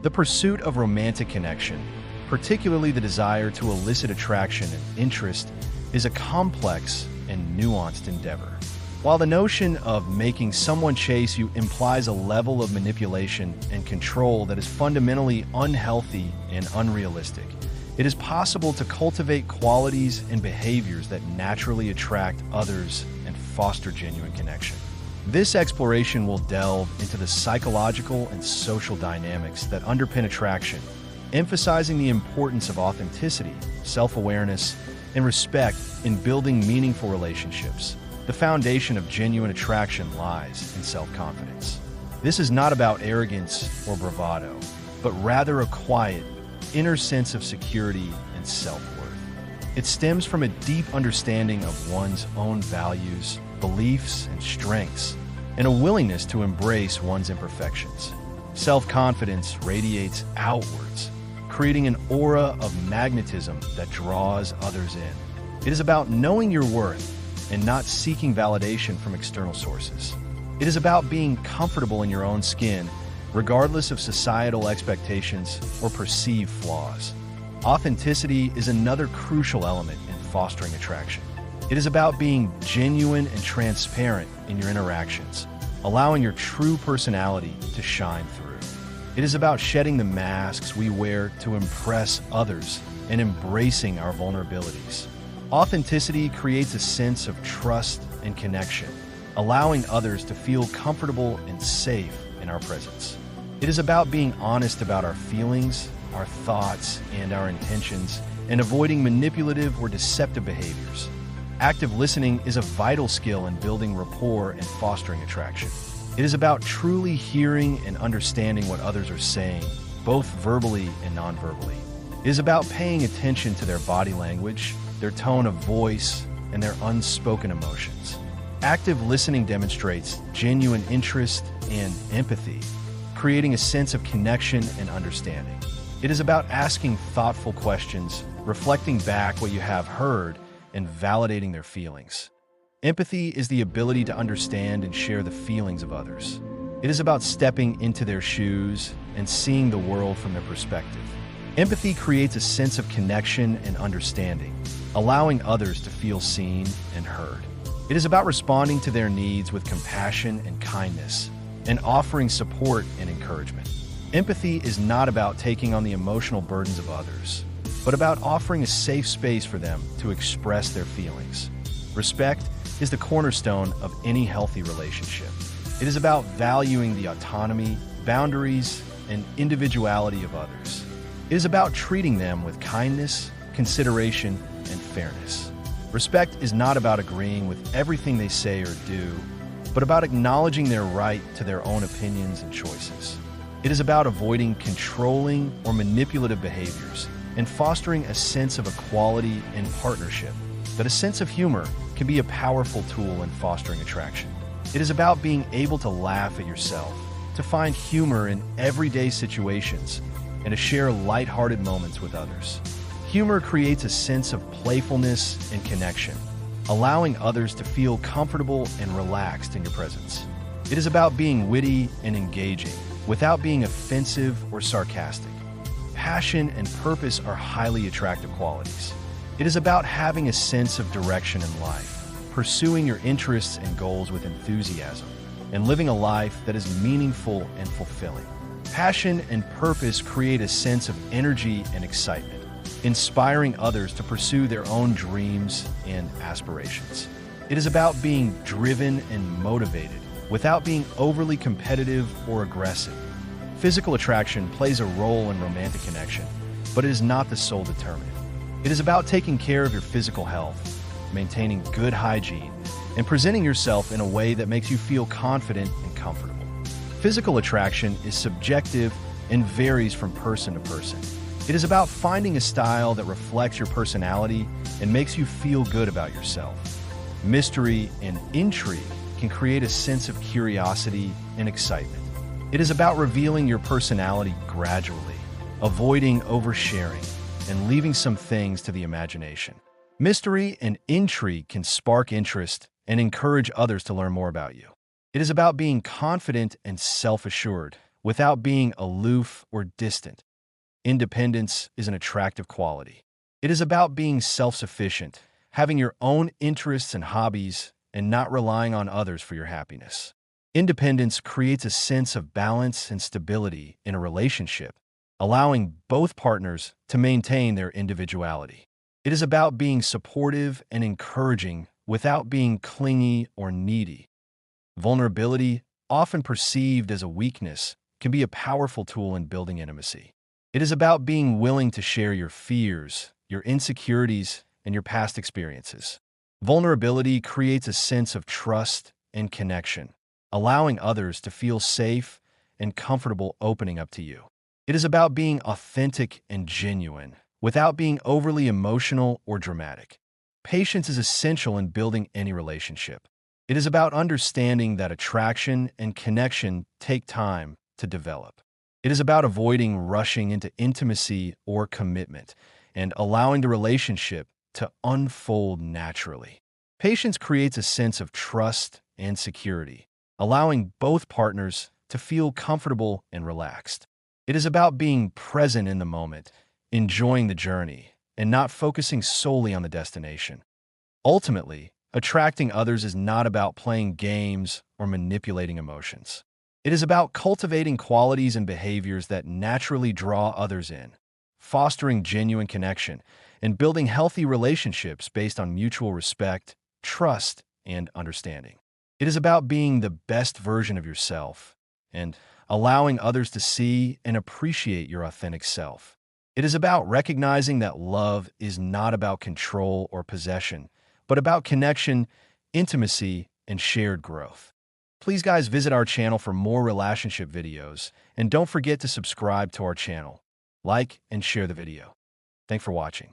The pursuit of romantic connection, particularly the desire to elicit attraction and interest, is a complex and nuanced endeavor. While the notion of making someone chase you implies a level of manipulation and control that is fundamentally unhealthy and unrealistic, it is possible to cultivate qualities and behaviors that naturally attract others and foster genuine connection. This exploration will delve into the psychological and social dynamics that underpin attraction, emphasizing the importance of authenticity, self-awareness, and respect in building meaningful relationships. The foundation of genuine attraction lies in self-confidence. This is not about arrogance or bravado, but rather a quiet, inner sense of security and self-worth. It stems from a deep understanding of one's own values, beliefs, and strengths, and a willingness to embrace one's imperfections. Self-confidence radiates outwards, creating an aura of magnetism that draws others in. It is about knowing your worth and not seeking validation from external sources. It is about being comfortable in your own skin, regardless of societal expectations or perceived flaws. Authenticity is another crucial element in fostering attraction. It is about being genuine and transparent in your interactions, allowing your true personality to shine through. It is about shedding the masks we wear to impress others and embracing our vulnerabilities. Authenticity creates a sense of trust and connection, allowing others to feel comfortable and safe in our presence. It is about being honest about our feelings, our thoughts, and our intentions, and avoiding manipulative or deceptive behaviors. Active listening is a vital skill in building rapport and fostering attraction. It is about truly hearing and understanding what others are saying, both verbally and non-verbally. It is about paying attention to their body language, their tone of voice, and their unspoken emotions. Active listening demonstrates genuine interest and empathy, creating a sense of connection and understanding. It is about asking thoughtful questions, reflecting back what you have heard, and validating their feelings. Empathy is the ability to understand and share the feelings of others. It is about stepping into their shoes and seeing the world from their perspective. Empathy creates a sense of connection and understanding, allowing others to feel seen and heard. It is about responding to their needs with compassion and kindness, and offering support and encouragement. Empathy is not about taking on the emotional burdens of others, but about offering a safe space for them to express their feelings. Respect is the cornerstone of any healthy relationship. It is about valuing the autonomy, boundaries, and individuality of others. It is about treating them with kindness, consideration, and fairness. Respect is not about agreeing with everything they say or do, but about acknowledging their right to their own opinions and choices. It is about avoiding controlling or manipulative behaviors and fostering a sense of equality and partnership. That a sense of humor can be a powerful tool in fostering attraction. It is about being able to laugh at yourself, to find humor in everyday situations, and to share lighthearted moments with others. Humor creates a sense of playfulness and connection, allowing others to feel comfortable and relaxed in your presence. It is about being witty and engaging, without being offensive or sarcastic. Passion and purpose are highly attractive qualities. It is about having a sense of direction in life, pursuing your interests and goals with enthusiasm, and living a life that is meaningful and fulfilling. Passion and purpose create a sense of energy and excitement, inspiring others to pursue their own dreams and aspirations. It is about being driven and motivated without being overly competitive or aggressive. Physical attraction plays a role in romantic connection, but it is not the sole determinant. It is about taking care of your physical health, maintaining good hygiene, and presenting yourself in a way that makes you feel confident and comfortable. Physical attraction is subjective and varies from person to person. It is about finding a style that reflects your personality and makes you feel good about yourself. Mystery and intrigue can create a sense of curiosity and excitement. It is about revealing your personality gradually, avoiding oversharing, and leaving some things to the imagination. Mystery and intrigue can spark interest and encourage others to learn more about you. It is about being confident and self-assured, without being aloof or distant. Independence is an attractive quality. It is about being self-sufficient, having your own interests and hobbies, and not relying on others for your happiness. Independence creates a sense of balance and stability in a relationship, allowing both partners to maintain their individuality. It is about being supportive and encouraging without being clingy or needy. Vulnerability, often perceived as a weakness, can be a powerful tool in building intimacy. It is about being willing to share your fears, your insecurities, and your past experiences. Vulnerability creates a sense of trust and connection, allowing others to feel safe and comfortable opening up to you. It is about being authentic and genuine, without being overly emotional or dramatic. Patience is essential in building any relationship. It is about understanding that attraction and connection take time to develop. It is about avoiding rushing into intimacy or commitment and allowing the relationship to unfold naturally. Patience creates a sense of trust and security, allowing both partners to feel comfortable and relaxed. It is about being present in the moment, enjoying the journey, and not focusing solely on the destination. Ultimately, attracting others is not about playing games or manipulating emotions. It is about cultivating qualities and behaviors that naturally draw others in, fostering genuine connection, and building healthy relationships based on mutual respect, trust, and understanding. It is about being the best version of yourself and allowing others to see and appreciate your authentic self. It is about recognizing that love is not about control or possession, but about connection, intimacy, and shared growth. Please guys visit our channel for more relationship videos, and don't forget to subscribe to our channel, like, and share the video. Thanks for watching.